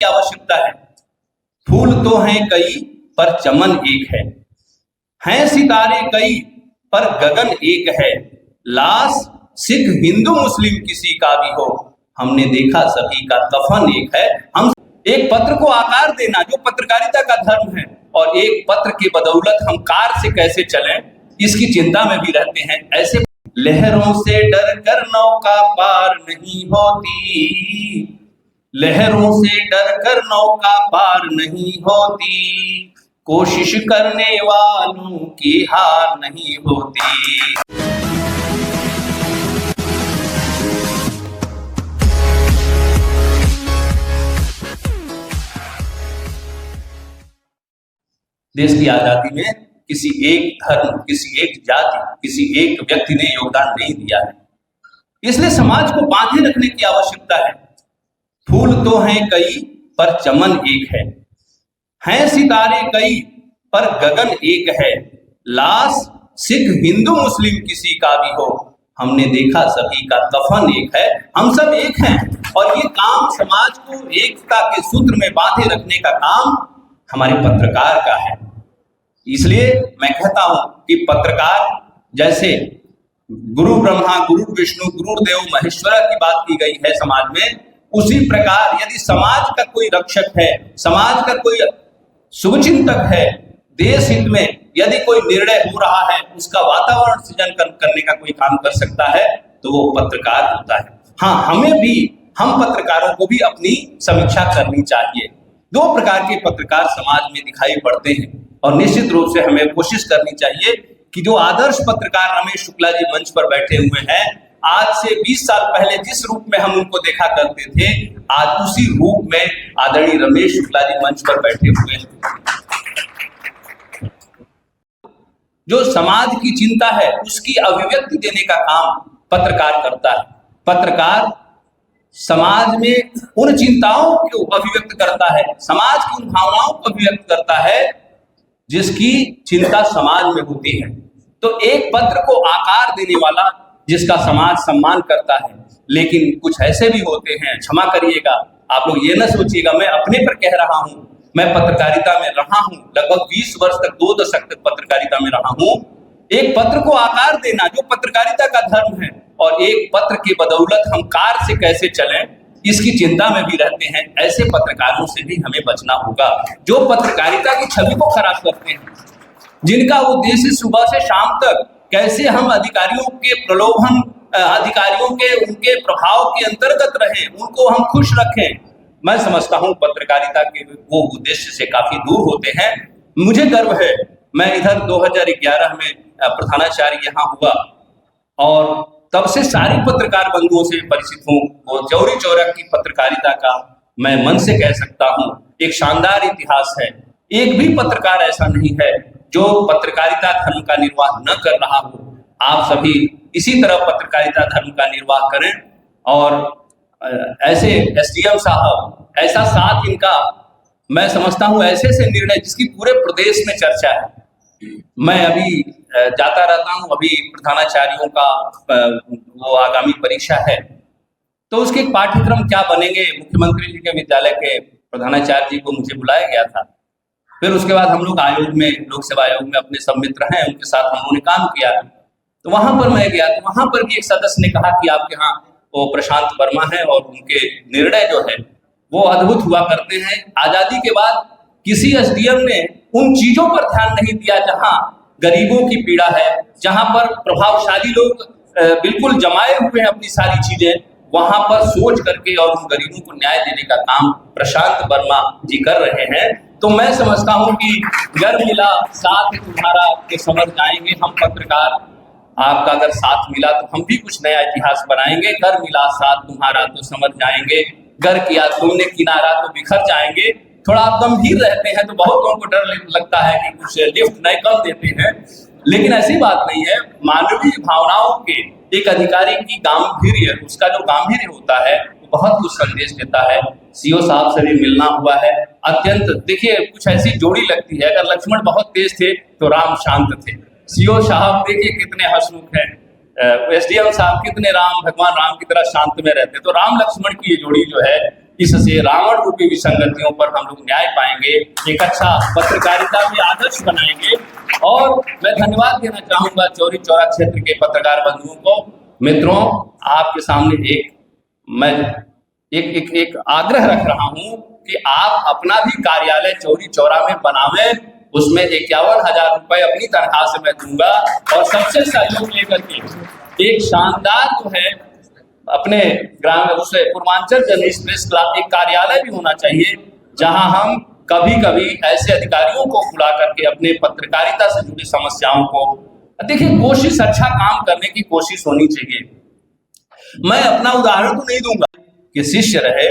की आवश्यकता है। फूल तो हैं कई पर चमन एक है सितारे कई पर गगन एक है। लाश सिख हिंदू मुस्लिम किसी का भी हो, हमने देखा सभी का कफन एक है। हम एक पत्र को आकार देना जो पत्रकारिता का धर्म है, और एक पत्र के बदौलत हम कार से कैसे चलें इसकी चिंता में भी रहते हैं। ऐसे लहरों से डर कर नौका पार नहीं होती, लहरों से डर कर नौका पार नहीं होती, कोशिश करने वालों की हार नहीं होती। देश की आजादी में किसी एक धर्म, किसी एक जाति, किसी एक व्यक्ति ने योगदान नहीं दिया है, इसलिए समाज को बांधे रखने की आवश्यकता है। फूल तो हैं कई पर चमन एक है सितारे कई पर गगन एक है। लाश सिख हिंदू मुस्लिम किसी का भी हो, हमने देखा सभी का कफन एक है। हम सब एक हैं, और ये काम समाज को एकता के सूत्र में बांधे रखने का काम हमारे पत्रकार का है। इसलिए मैं कहता हूं कि पत्रकार जैसे गुरु ब्रह्मा, गुरु विष्णु, गुरुदेव महेश्वर की बात की गई है समाज में, उसी प्रकार यदि समाज का कोई रक्षक है, समाज का कोई शुभचिंतक है, देश हित में यदि कोई निर्णय हो रहा है, उसका वातावरण सृजन करने का कोई काम कर सकता है, तो वो पत्रकार होता है। हाँ, हमें भी, हम पत्रकारों को भी अपनी समीक्षा करनी चाहिए। दो प्रकार के पत्रकार समाज में दिखाई पड़ते हैं, और निश्चित रूप से हमें कोशिश करनी चाहिए कि जो आदर्श पत्रकार रमेश शुक्ला जी मंच पर बैठे हुए हैं, आज से 20 साल पहले जिस रूप में हम उनको देखा करते थे, आज उसी रूप में आदरणीय रमेश शुक्ला जी मंच पर बैठे हुए हैं। जो समाज की चिंता है उसकी अभिव्यक्ति देने का काम पत्रकार करता है। पत्रकार समाज में उन चिंताओं को अभिव्यक्त करता है, समाज की उन भावनाओं को अभिव्यक्त करता है जिसकी चिंता समाज में होती है। तो एक पत्र को आकार देने वाला जिसका समाज सम्मान करता है। लेकिन कुछ ऐसे भी होते हैं, क्षमा करिएगा, आप लोग ये ना सोचिएगा मैं अपने पर कह रहा हूं, मैं पत्रकारिता में रहा हूं, लगभग 20 वर्ष तक, 2 दशक तक पत्रकारिता में रहा हूं। एक पत्र को आकार देना जो पत्रकारिता का धर्म है, और एक पत्र के बदौलत हम कार से कैसे चलें इसकी चिंता में भी रहते हैं। ऐसे पत्रकारों से भी हमें बचना होगा जो पत्रकारिता की छवि को खराब करते हैं, जिनका उद्देश्य सुबह से शाम तक कैसे हम अधिकारियों के प्रलोभन, अधिकारियों के उनके प्रभाव के अंतर्गत रहें, उनको हम खुश रखें। मैं समझता हूं पत्रकारिता के वो उद्देश्य से काफी दूर होते हैं। मुझे गर्व है, मैं इधर 2011 में प्रधानाचार्य यहाँ हुआ, और तब से सारी पत्रकार बंधुओं से परिचित हूँ। वो चौरी चौरा की पत्रकारिता का मैं मन से कह सकता हूँ एक शानदार इतिहास है। एक भी पत्रकार ऐसा नहीं है जो पत्रकारिता धर्म का निर्वाह न कर रहा हो। आप सभी इसी तरह पत्रकारिता धर्म का निर्वाह करें, और ऐसे एसडीएम साहब, ऐसा साथ इनका मैं समझता हूँ ऐसे से निर्णय जिसकी पूरे प्रदेश में चर्चा है। मैं अभी जाता रहता हूँ, अभी प्रधानाचार्यों का वो आगामी परीक्षा है, तो उसके पाठ्यक्रम क्या बनेंगे, मुख्यमंत्री जी के विद्यालय के प्रधानाचार्य जी को मुझे बुलाया गया था। फिर उसके बाद हम लोग आयोग में, लोक सेवा आयोग में अपने सब मित्र हैं, उनके साथ हम लोगों ने काम किया। तो वहां पर मैं गया, तो वहां पर भी एक सदस्य ने कहा कि आपके यहाँ वो प्रशांत वर्मा है, और उनके निर्णय जो है वो अद्भुत हुआ करते हैं। आजादी के बाद किसी एसडीएम ने उन चीजों पर ध्यान नहीं दिया जहां गरीबों की पीड़ा है, जहां पर प्रभावशाली लोग बिल्कुल जमाए हुए हैं अपनी सारी चीजें, वहां पर सोच करके और उन गरीबों को न्याय देने का काम प्रशांत वर्मा जी कर रहे हैं। तो मैं समझता हूं कि घर मिला साथ तुम्हारा तो समझ जाएंगे हम पत्रकार, आपका अगर साथ मिला तो हम भी कुछ नया इतिहास बनाएंगे। घर मिला साथ तुम्हारा तो समझ जाएंगे, घर किया तुमने किनारा तो बिखर जाएंगे। थोड़ा आप गंभीर रहते हैं तो बहुत लोगों को डर लगता है कि कुछ लिफ्ट नहीं कर देते हैं, लेकिन ऐसी बात नहीं है। मानवीय भावनाओं के एक अधिकारी की गांभीर्य, उसका जो गांभीर्य होता है वो बहुत कुछ संदेश देता है। सीओ साहब से भी मिलना हुआ है, अत्यंत, देखिए कुछ ऐसी जोड़ी लगती है, अगर लक्ष्मण बहुत तेज थे तो राम शांत थे। सीओ साहब देखिए कितने हंसमुख हैं, एसडीएम साहब कितने भगवान राम की तरह शांत में रहते। तो राम लक्ष्मण की ये जोड़ी जो है इससे रावण रूपी विसंगतियों पर हम लोग न्याय पाएंगे, एक अच्छा पत्रकारिता में आदर्श बनाएंगे। और मैं धन्यवाद देना चाहूंगा चौरी चौरा क्षेत्र के पत्रकार बंधुओं को। मित्रों, आपके सामने मैं एक आग्रह रख रहा हूं कि आप अपना भी कार्यालय चौरी चौरा में बनावें। उसमें 51,000 रुपए अपनी तनख्वाह से मैं दूंगा और सबसे सहयोग लेकर के एक शानदार जो है अपने ग्राम दूसरे पूर्वांचल जर्नलिस्ट प्रेस क्लब एक कार्यालय भी होना चाहिए, जहां हम कभी कभी ऐसे अधिकारियों को बुला करके अपने पत्रकारिता से जुड़ी समस्याओं को देखिए, कोशिश अच्छा काम करने की कोशिश होनी चाहिए। मैं अपना उदाहरण तो नहीं दूंगा कि शिष्य रहे,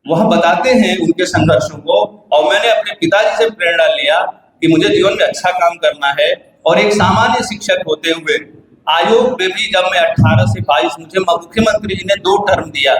वह बताते हैं उनके संघर्षों को, और मैंने अपने पिताजी से प्रेरणा लिया कि मुझे जीवन में अच्छा काम करना है। और एक सामान्य शिक्षक होते हुए आयोग में भी जब मैं 18 से 22 मुझे मुख्यमंत्री जी ने 2 टर्म दिया।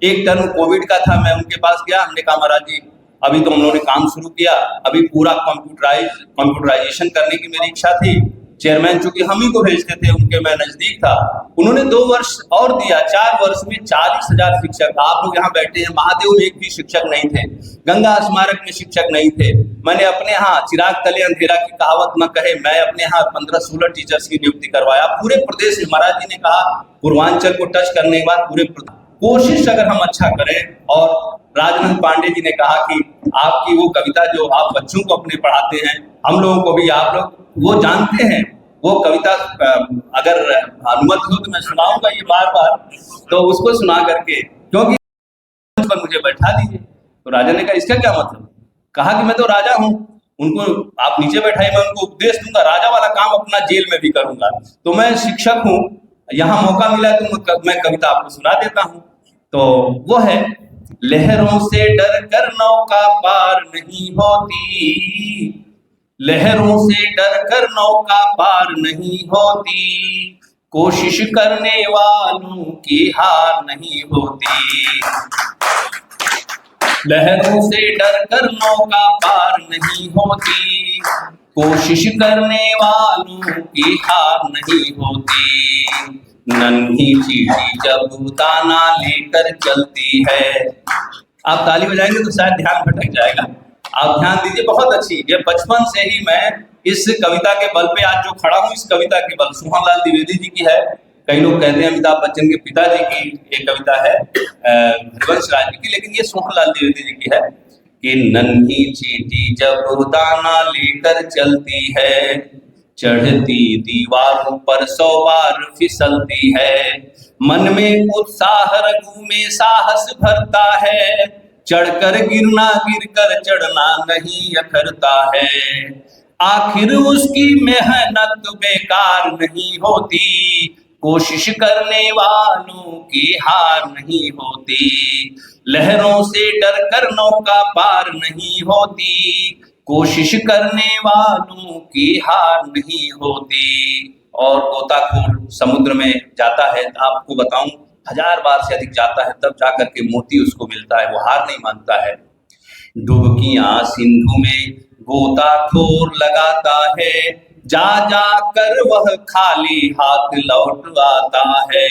एक टर्म कोविड का था, मैं उनके पास गया, हमने कहा महाराज जी अभी तो उन्होंने काम शुरू किया, अभी पूरा कंप्यूटराइजेशन करने की मेरी इच्छा थी। चेयरमैन चूंकि हम ही को भेजते थे, उनके मैं नजदीक था, उन्होंने 2 वर्ष और दिया। 4 वर्ष में 40,000 शिक्षक, आप लोग यहाँ बैठे हैं, महादेव में एक भी शिक्षक नहीं थे, गंगा स्मारक में शिक्षक नहीं थे। मैंने अपने यहाँ चिराग तले अंधेरा की कहावत न कहे, मैं अपने यहाँ 15-16 टीचर्स की नियुक्ति करवाया पूरे प्रदेश में। महाराज जी ने कहा पूर्वांचल को टच करने के बाद पूरे कोशिश अगर हम अच्छा करें। और राजनंद पांडे जी ने कहा कि आपकी वो कविता जो आप बच्चों को अपने पढ़ाते हैं, हम लोगों को भी आप लोग वो जानते हैं, वो कविता अगर अनुमति हो तो मैं सुनाऊंगा ये बार बार, तो उसको सुना करके, क्योंकि पर मुझे बैठा दीजिए। तो राजा ने कहा इसका क्या मतलब? कहा कि मैं तो राजा हूँ, उनको आप नीचे बैठाइए, मैं उनको उपदेश दूंगा, राजा वाला काम अपना जेल में भी करूंगा। तो मैं शिक्षक हूँ, यहाँ मौका मिला तो मैं कविता आपको सुना देता हूँ। तो वो है, लहरों से डर कर नौका पार नहीं होती, लहरों से डर कर नौका पार नहीं होती, कोशिश करने वालों की हार नहीं होती। लहरों से डर कर नौका पार नहीं होती, कोशिश करने वालों की हार नहीं होती। नन्ही चींटी जब दाना लेकर चलती है, आप ताली बजाएंगे तो शायद ध्यान भटक जाएगा, आप ध्यान दीजिए, बहुत अच्छी। ये बचपन से ही मैं इस कविता के बल पे आज जो खड़ा हूँ, इस कविता के बल, सोहनलाल द्विवेदी जी की है। कई लोग कहते हैं अमिताभ बच्चन के पिताजी की एक कविता है हरिवंश राय जी की, लेकिन ये सोहनलाल द्विवेदी जी की है कि नन्ही चींटी जब दाना लेकर चलती है, चढ़ती दीवारों पर 100 बार फिसलती है, मन में उत्साह रगों में साहस भरता है, चढ़कर गिरना गिरकर चढ़ना नहीं अखरता है, आखिर उसकी मेहनत बेकार नहीं होती, कोशिश करने वालों की हार नहीं होती। लहरों से डर कर नौका पार नहीं होती, कोशिश करने वालों की हार नहीं होती। और गोताखोर समुद्र में जाता है, आपको बताऊं 1000 बार से अधिक जाता है, तब जाकर के मोती उसको मिलता है, वो हार नहीं मानता है। डुबकियां सिंधु में गोताखोर लगाता है, जा जा कर वह खाली हाथ लौट आता है,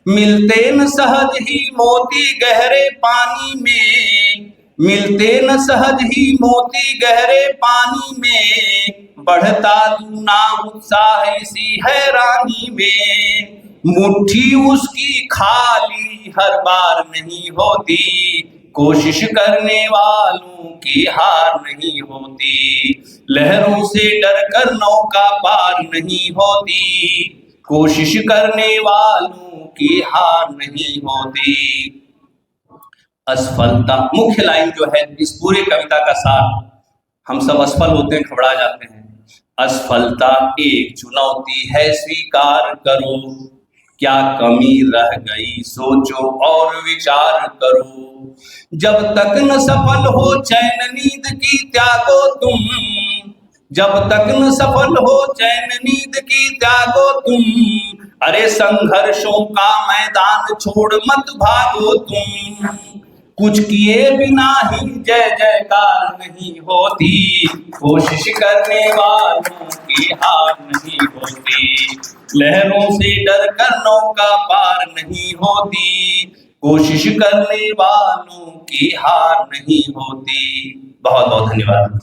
मिलते न सहज ही मोती गहरे पानी में, मिलते न सहज ही मोती गहरे पानी में, बढ़ता दूना उत्साह इसी हैरानी में, मुट्ठी उसकी खाली हर बार नहीं होती, कोशिश करने वालों की हार नहीं होती। लहरों से डर कर नौका पार नहीं होती, कोशिश करने वालों की हार नहीं होती। असफलता मुख्य लाइन जो है इस पूरे कविता का सार, हम सब असफल होते हैं, घबरा जाते हैं। असफलता एक चुनौती है, स्वीकार करो, क्या कमी रह गई सोचो और विचार करो, जब तक न सफल हो चैन नींद की त्यागो तुम, जब तक न सफल हो चैन नींद की त्यागो तुम, अरे संघर्षों का मैदान छोड़ मत भागो तुम, कुछ किए बिना ही जय जयकार नहीं होती, कोशिश करने वालों की हार नहीं होती। लहरों से डर कर नौका पार नहीं होती, कोशिश करने वालों की हार नहीं होती। बहुत बहुत धन्यवाद।